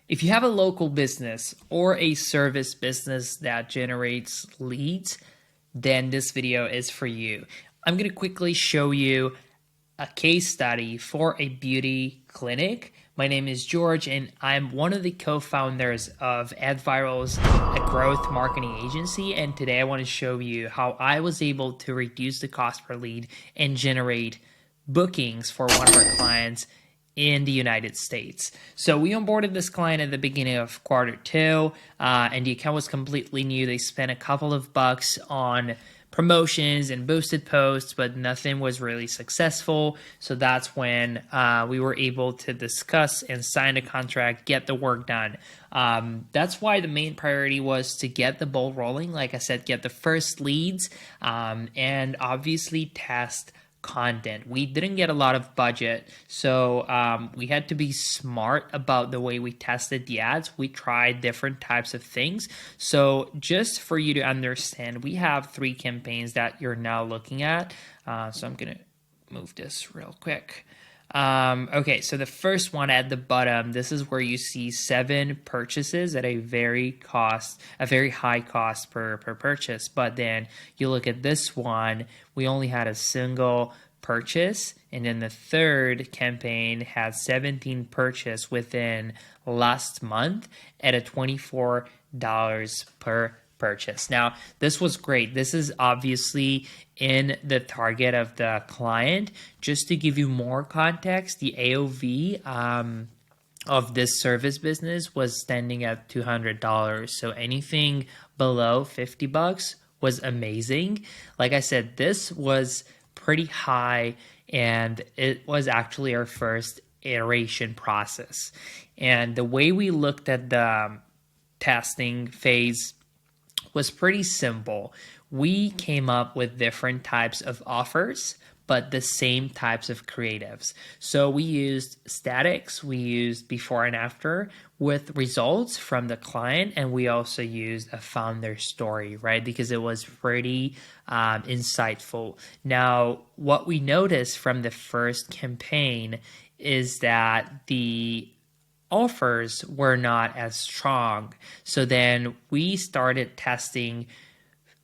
If you have a local business or a service business that generates leads, then this video is for you. I'm going to quickly show you a case study for a beauty clinic. My name is George, and I'm one of the co-founders of ADvirals, a growth marketing agency. And today I want to show you how I was able to reduce the cost per lead and generate bookings for one of our clients in the United States. So we onboarded this client at the beginning of quarter 2, and the account was completely new. They spent a couple of bucks on promotions and boosted posts, but nothing was really successful. So that's when we were able to discuss and sign a contract, get the work done. That's why the main priority was to get the ball rolling. Like I said, get the first leads, and obviously test content. We didn't get a lot of budget, so we had to be smart about the way we tested the ads. We tried different types of things. So just for you to understand, we have 3 campaigns that you're now looking at. So I'm gonna move this real quick. Okay, so the first one at the bottom, this is where you see 7 purchases at a very high cost per purchase. But then you look at this one, we only had a single purchase, and then the third campaign had 17 purchase within last month at a $24 per purchase. Now, this was great. This is obviously in the target of the client. Just to give you more context, the AOV of this service business was standing at $200. So anything below $50 was amazing. Like I said, this was pretty high, and it was actually our first iteration process. And the way we looked at the testing phase was pretty simple. We came up with different types of offers, but the same types of creatives. So we used statics, we used before and after with results from the client, and we also used a founder story, right? Because it was pretty insightful. Now, what we noticed from the first campaign is that the offers were not as strong. So then we started testing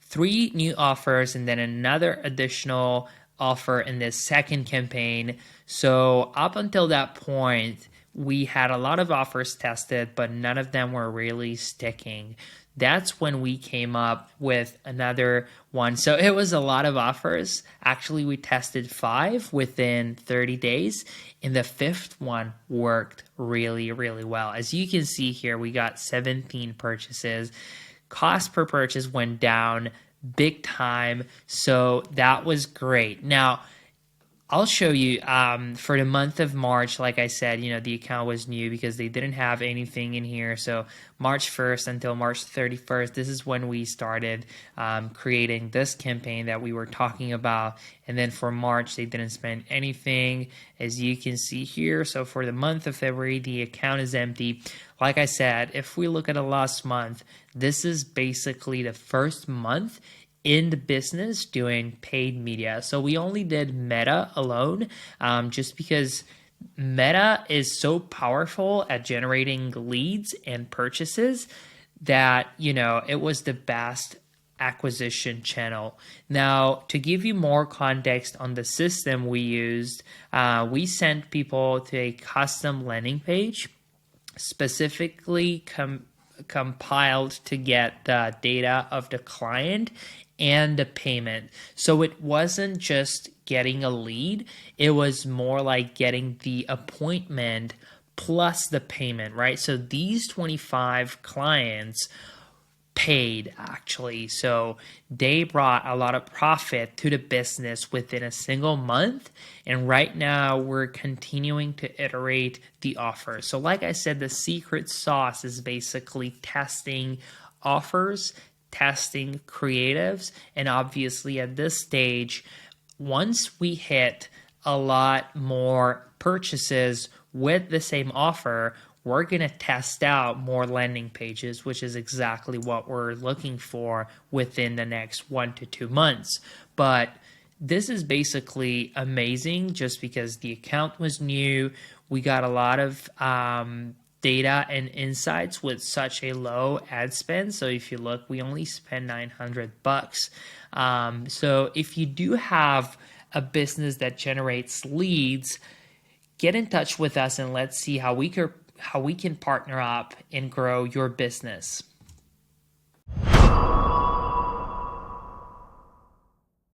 3 new offers and then another additional offer in this second campaign. So up until that point, we had a lot of offers tested, but none of them were really sticking. That's when we came up with another one. So it was a lot of offers. Actually, we tested 5 within 30 days, and the 5th one worked really, really well. As you can see here, we got 17 purchases. Cost per purchase went down big time, so that was great. Now, I'll show you for the month of March. Like I said, the account was new because they didn't have anything in here. So March 1st until March 31st, this is when we started creating this campaign that we were talking about. And then for March, they didn't spend anything, as you can see here. So for the month of February, the account is empty. Like I said, if we look at the last month, this is basically the first month in the business doing paid media. So we only did Meta alone, just because Meta is so powerful at generating leads and purchases that, it was the best acquisition channel. Now, to give you more context on the system we used, we sent people to a custom landing page, specifically compiled to get the data of the client and the payment. So it wasn't just getting a lead, it was more like getting the appointment plus the payment, right? So these 25 clients paid, actually. So they brought a lot of profit to the business within a single month. And right now we're continuing to iterate the offer. So like I said, the secret sauce is basically testing offers, testing creatives, and obviously at this stage, once we hit a lot more purchases with the same offer, we're going to test out more landing pages, which is exactly what we're looking for within the next 1 to 2 months. But this is basically amazing just because the account was new. We got a lot of data and insights with such a low ad spend. So if you look, we only spend $900. So if you do have a business that generates leads, get in touch with us and let's see how we can partner up and grow your business.